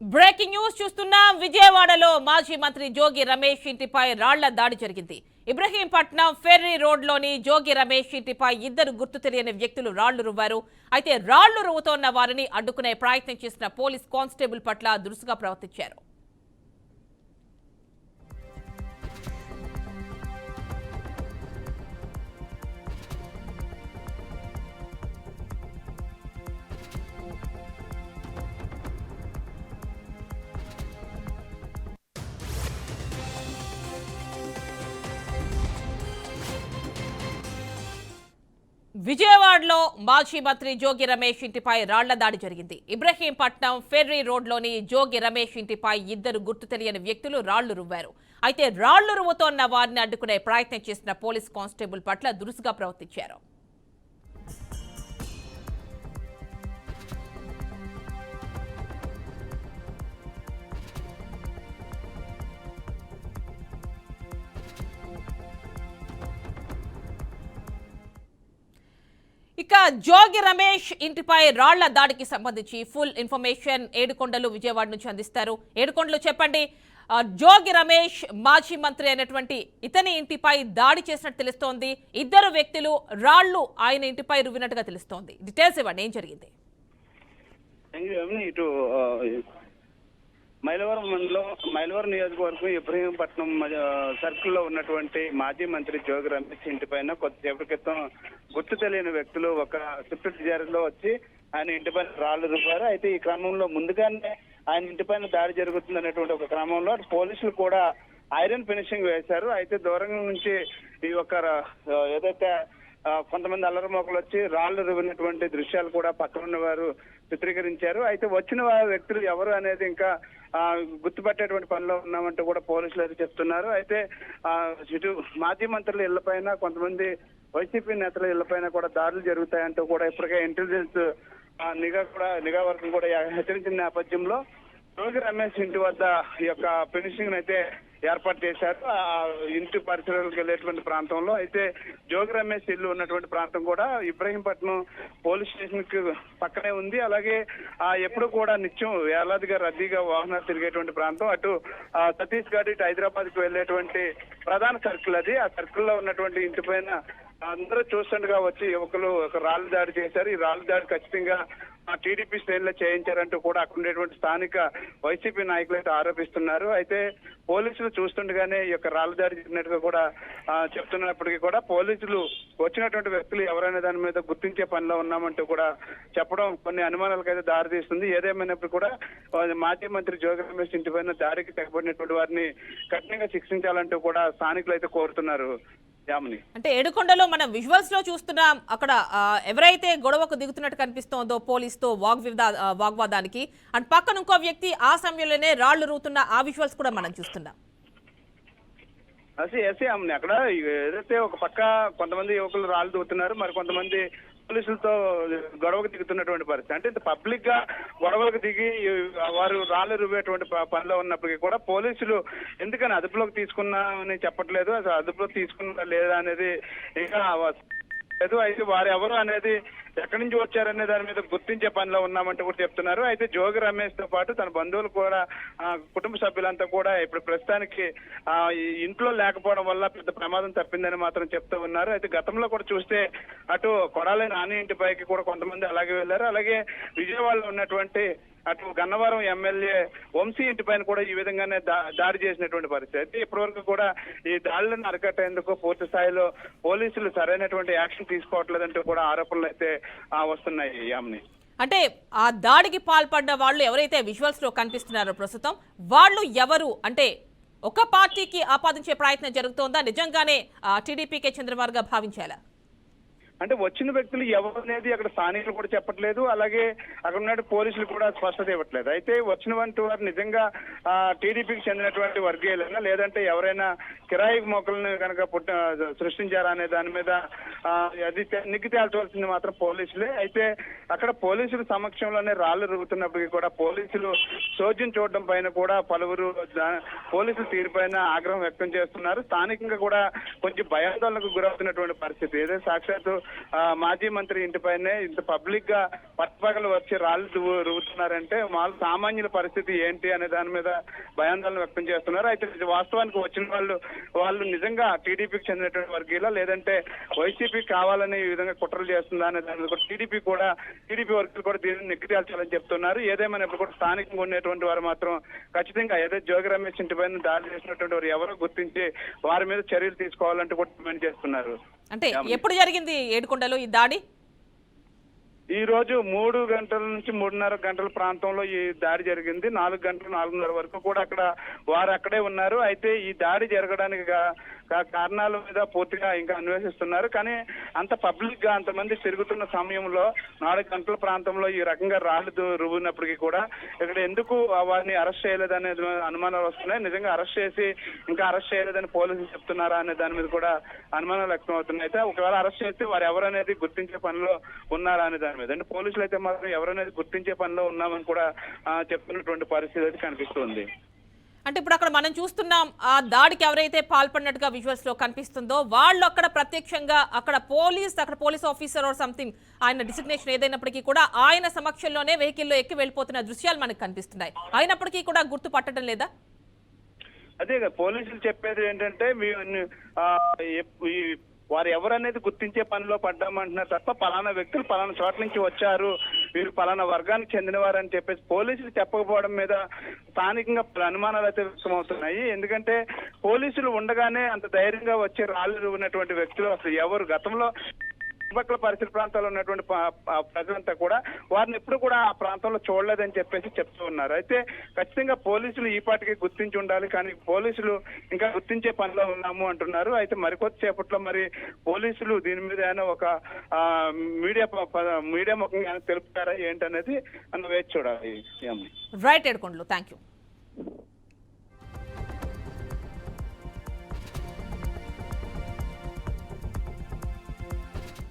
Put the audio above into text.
Breaking news చూస్తున్నాం. విజయవాడలో మాజీ మంత్రి జోగి రమేష్ ఇంటిపై రాళ్ల దాడి జరిగింది. ఇబ్రహీంపట్నం ఫెర్రీ రోడ్లోని జోగి రమేష్ ఇంటిపై ఇద్దరు గుర్తు తెలియని వ్యక్తులు రాళ్లు రువ్వారు. అయితే రాళ్లు రువ్వుతోన్న వారిని అడ్డుకునే ప్రయత్నం చేసిన పోలీస్ కానిస్టేబుల్ పట్ల దురుసుగా ప్రవర్తించారు. విజయవాడలో మాజీ మంత్రి జోగి రమేష్ ఇంటిపై రాళ్ల దాడి జరిగింది. ఇబ్రహీంపట్నం ఫెర్రీ రోడ్లోని జోగి రమేష్ ఇంటిపై ఇద్దరు గుర్తు తెలియని వ్యక్తులు రాళ్లు రువ్వారు. అయితే రాళ్లు రువ్వుతోన్న వారిని అడ్డుకునే ప్రయత్నం చేసిన పోలీస్ కానిస్టేబుల్ పట్ల దురుసుగా ప్రవర్తించారు. ఇక జోగి రమేష్ ఇంటిపై రాళ్ల దాడికి సంబంధించి ఫుల్ ఇన్ఫర్మేషన్ ఏడుకొండలు విజయవాడ నుంచి అందిస్తారు. ఏడుకొండలు చెప్పండి, జోగి రమేష్ మాజీ మంత్రి అయినటువంటి ఇతని ఇంటిపై దాడి చేసినట్టు తెలుస్తోంది. ఇద్దరు వ్యక్తులు రాళ్లు ఆయన ఇంటిపై రువ్వినట్టుగా తెలుస్తోంది. డీటెయిల్స్ ఇవ్వండి, ఏం జరిగింది? ఇటు మైలవరం నియోజకవర్గం ఇబ్రహీంపట్నం సర్కిల్లో ఉన్నటువంటి మాజీ మంత్రి జోగి రమేష్ ఇంటిపైన కొద్దిసేపటి క్రితం గుర్తు తెలియని వ్యక్తులు ఒక స్విఫ్ట్ డిజైర్లో వచ్చి ఆయన ఇంటిపైన రాళ్లు రువ్వారు. అయితే ఈ క్రమంలో ముందుగానే ఆయన ఇంటిపైన దాడి జరుగుతుంది అనేటువంటి ఒక క్రమంలో పోలీసులు కూడా ఐరన్ ఫినిషింగ్ వేశారు. అయితే దూరం నుంచి ఈ యొక్క ఏదైతే కొంతమంది అల్లరి మొక్కలు వచ్చి రాళ్లు రువ్వినటువంటి దృశ్యాలు కూడా పక్కన ఉన్న వారు చిత్రీకరించారు. అయితే వచ్చిన వ్యక్తులు ఎవరు అనేది ఇంకా గుర్తుపట్టేటువంటి పనిలో ఉన్నామంటూ కూడా పోలీసులు అయితే చెప్తున్నారు. అయితే ఇటు మాజీ మంత్రుల ఇళ్లపైన కొంతమంది వైసీపీ నేతల ఇళ్లపైన కూడా దాడులు జరుగుతాయంటూ కూడా ఇప్పటికే ఇంటెలిజెన్స్ నిఘా వర్గం కూడా హెచ్చరించిన నేపథ్యంలో జోగి రమేష్ ఇంటి వద్ద ఈ యొక్క ఫినిషింగ్ అయితే ఏర్పాటు చేశారు. ఆ ఇంటి పరిసరాలకు వెళ్ళేటువంటి ప్రాంతంలో అయితే జోగి రమేష్ ఇల్లు ఉన్నటువంటి ప్రాంతం కూడా ఇబ్రహీంపట్నం పోలీస్ స్టేషన్ కి పక్కనే ఉంది. అలాగే ఎప్పుడు కూడా నిత్యం వేలాదిగా రద్దీగా వాహనాలు తిరిగేటువంటి ప్రాంతం. అటు ఛత్తీస్గఢ్ ఇటు హైదరాబాద్ కు వెళ్ళేటువంటి ప్రధాన సర్కిల్ అది. ఆ సర్కిల్ లో ఉన్నటువంటి ఇంటి పైన అందరూ చూస్తుండగా వచ్చి యువకులు ఒక రాళ్లు దాడి చేశారు. ఈ రాళ్లు దాడి ఖచ్చితంగా టీడీపీ శ్రేణుల్లో చేయించారంటూ కూడా అక్కడ ఉండేటువంటి స్థానిక వైసీపీ నాయకులు అయితే ఆరోపిస్తున్నారు. అయితే పోలీసులు చూస్తుండగానే ఈ యొక్క రాళ్ల దాడి జరిగినట్టుగా కూడా చెప్తున్నప్పటికీ కూడా పోలీసులు వచ్చినటువంటి వ్యక్తులు ఎవరైనా దాని మీద గుర్తించే పనిలో ఉన్నామంటూ కూడా చెప్పడం కొన్ని అనుమానాలకు అయితే దారితీస్తుంది. ఏదేమైనప్పుడు కూడా మాజీ మంత్రి జోగి రమేష్ ఇంటి పైన దాడికి తెగబడినటువంటి వారిని కఠినంగా శిక్షించాలంటూ కూడా స్థానికులు అయితే కోరుతున్నారు. అంటే ఏడుకొండలో మనం విజువల్స్ లో చూస్తున్నాం, అక్కడ ఎవరైతే గొడవకు దిగుతున్నట్టు కనిపిస్తోందో పోలీస్ తో వాగ్వాదానికి అండ్ పక్కన ఇంకో వ్యక్తి ఆ సమయంలోనే రాళ్లు రూతున్న ఆ విజువల్స్ కూడా మనం చూస్తున్నాం. అక్కడ ఏదైతే ఒక పక్క కొంతమంది యువకులు రాళ్లు దూతున్నారు, మరి కొంతమంది పోలీసులతో గొడవకు దిగుతున్నటువంటి పరిస్థితి. అంటే పబ్లిక్ గా గొడవలకు దిగి వారు రాళ్లు రువ్వేటువంటి పనిలో ఉన్నప్పటికీ కూడా పోలీసులు ఎందుకని అదుపులోకి తీసుకున్నామని చెప్పట్లేదు. అసలు అదుపులోకి తీసుకున్నా లేదా అనేది ఇంకా లేదు. అయితే వారు ఎవరు అనేది ఎక్కడి నుంచి వచ్చారనే దాని మీద గుర్తించే పనిలో ఉన్నామంటూ కూడా చెప్తున్నారు. అయితే జోగి రమేష్ తో పాటు తన బంధువులు కూడా కుటుంబ సభ్యులంతా కూడా ఇప్పుడు ప్రస్తుతానికి ఇంట్లో లేకపోవడం వల్ల పెద్ద ప్రమాదం తప్పిందని మాత్రం చెప్తూ ఉన్నారు. అయితే గతంలో కూడా చూస్తే అటు కొడాలి నాని ఇంటిపైకి కూడా కొంతమంది అలాగే వెళ్లారు. అలాగే విజయవాడలో ఉన్నటువంటి అటు గన్నవరం ఎమ్మెల్యే వంశీ ఇంటి పైన కూడా ఈ విధంగానే దాడి చేసినటువంటి పరిస్థితి. అయితే ఇప్పటి వరకు కూడా ఈ దాడులను అరికట్టేందుకు పూర్తి స్థాయిలో పోలీసులు సరైనటువంటి యాక్షన్ తీసుకోవట్లేదంటూ కూడా ఆరోపణలు అయితే వస్తున్నాయి. యామిని, అంటే ఆ దాడికి పాల్పడ్డ వాళ్ళు ఎవరైతే విజువల్స్ లో కనిపిస్తున్నారో ప్రస్తుతం వాళ్ళు ఎవరు అంటే ఒక పార్టీకి ఆపాదించే ప్రయత్నం జరుగుతోందా? నిజంగానే టీడీపీకే చంద్రబాబుగా భావించాలా? అంటే వచ్చిన వ్యక్తులు ఎవరు అనేది అక్కడ స్థానికులు కూడా చెప్పట్లేదు. అలాగే అక్కడ ఉన్న పోలీసులు కూడా స్పష్టత ఇవ్వట్లేదు. అయితే వచ్చినటువంటి వారు నిజంగా టీడీపీకి చెందినటువంటి వర్గీయులైనా లేదంటే ఎవరైనా కిరాయి మొక్కలను కనుక సృష్టించారా అనే దాని మీద అది నిగ్గు తేల్చవలసింది మాత్రం పోలీసులే. అయితే అక్కడ పోలీసుల సమక్షంలోనే రాళ్లు రువ్వుతున్నప్పటికీ కూడా పోలీసులు చోద్యం చూడడం పైన కూడా పలువురు పోలీసుల తీరుపైన ఆగ్రహం వ్యక్తం చేస్తున్నారు. స్థానికంగా కూడా కొంచెం భయాందోళనకు గురవుతున్నటువంటి పరిస్థితి. ఏదో సాక్షాత్తు మాజీ మంత్రి ఇంటిపైనే ఇంత పబ్లిక్ గా పట్టుపగలు వచ్చి రాళ్ళు రువుతున్నారంటే వాళ్ళు సామాన్యుల పరిస్థితి ఏంటి అనే దాని మీద భయాందోళన వ్యక్తం చేస్తున్నారు. అయితే వాస్తవానికి వచ్చిన వాళ్ళు నిజంగా టీడీపీకి చెందినటువంటి వర్గీలా లేదంటే వైసీపీ కావాలని ఈ విధంగా కుట్రలు చేస్తుందా అనే దాని మీద కూడా టీడీపీ వర్గీయులు కూడా దీనిని నెగ్గి తేల్చాలని చెప్తున్నారు. ఏదేమైనప్పుడు కూడా స్థానికంగా ఉండేటువంటి వారు మాత్రం ఖచ్చితంగా ఏదో జోగి రమేష్ ఇంటిపైన దాడి చేసినటువంటి వారు ఎవరో గుర్తించి వారి మీద చర్యలు తీసుకోవాలంటూ కూడా డిమాండ్ చేస్తున్నారు. అంటే ఎప్పుడు జరిగింది ఏడుకొండలో ఈ దాడి? ఈ రోజు 3 గంటల నుంచి 3:30 గంటల ప్రాంతంలో ఈ దాడి జరిగింది. 4 గంటలు 4:30 వరకు కూడా వారు అక్కడే ఉన్నారు. అయితే ఈ దాడి జరగడానికి కారణాల మీద పూర్తిగా ఇంకా అన్వేషిస్తున్నారు. కానీ అంత పబ్లిక్ గా అంతమంది తిరుగుతున్న సమయంలో 4 గంటల ప్రాంతంలో ఈ రకంగా రాళ్లు రువ్వినప్పటికీ కూడా ఇక్కడ ఎందుకు వారిని అరెస్ట్ చేయలేదనే అనుమానాలు వస్తున్నాయి. నిజంగా అరెస్ట్ చేసి ఇంకా అరెస్ట్ చేయలేదని పోలీసులు చెప్తున్నారా అనే దాని మీద కూడా అనుమానాలు వ్యక్తం అవుతున్నాయి. అయితే ఒకవేళ అరెస్ట్ చేస్తే వారు ఎవరనేది గుర్తించే పనిలో ఉన్నారా అనే దాని మీద అంటే పోలీసులు అయితే మాత్రం ఎవరనేది గుర్తించే పనిలో ఉన్నామని కూడా చెప్తున్నటువంటి పరిస్థితి అయితే కనిపిస్తుంది. అంటే ఇప్పుడు అక్కడ మనం చూస్తున్నాం ఆ దాడికి ఎవరైతే పాల్పడినట్టుగా విజువల్స్ లో కనిపిస్తుందో వాళ్ళు అక్కడ ప్రత్యక్షంగా అక్కడ పోలీస్ ఆఫీసర్ ఆర్ సంథింగ్ ఆయన డిసిగ్నేషన్ ఏదైనప్పటికీ కూడా ఆయన సమక్షంలోనే వెహికల్లో ఎక్కి వెళ్ళిపోతున్న దృశ్యాలు మనకు కనిపిస్తున్నాయి. అయినప్పటికీ కూడా గుర్తుపట్టడం లేదా? అదే పోలీసులు చెప్పేది ఏంటంటే వారు ఎవరనేది గుర్తించే పనిలో పడ్డామంటున్నారు తప్ప పలానా వ్యక్తులు పలానా చోట నుంచి వచ్చారు, వీరు పలానా వర్గానికి చెందినవారు అని చెప్పేసి పోలీసులు చెప్పకపోవడం మీద స్థానికంగా అనుమానాలు అయితే వ్యక్తమవుతున్నాయి. ఎందుకంటే పోలీసులు ఉండగానే అంత ధైర్యంగా వచ్చి రాళ్ళు ఉన్నటువంటి వ్యక్తులు అసలు ఎవరు? గతంలో చుట్టుపక్కల పరిసర ప్రాంతాల్లో ఉన్నటువంటి ప్రజలంతా కూడా వారిని ఎప్పుడు కూడా ఆ ప్రాంతంలో చూడలేదని చెప్పేసి చెప్తూ ఉన్నారు. అయితే ఖచ్చితంగా పోలీసులు ఈ పాటికి గుర్తించి ఉండాలి, కానీ పోలీసులు ఇంకా గుర్తించే పనిలో ఉన్నాము అంటున్నారు. అయితే మరికొద్దిసేపట్లో మరి పోలీసులు దీని మీద ఏమైనా ఒక మీడియా ముఖంగా తెలుపుతారా ఏంటనేది వేచి చూడాలి. Right Edukondalu, thank you.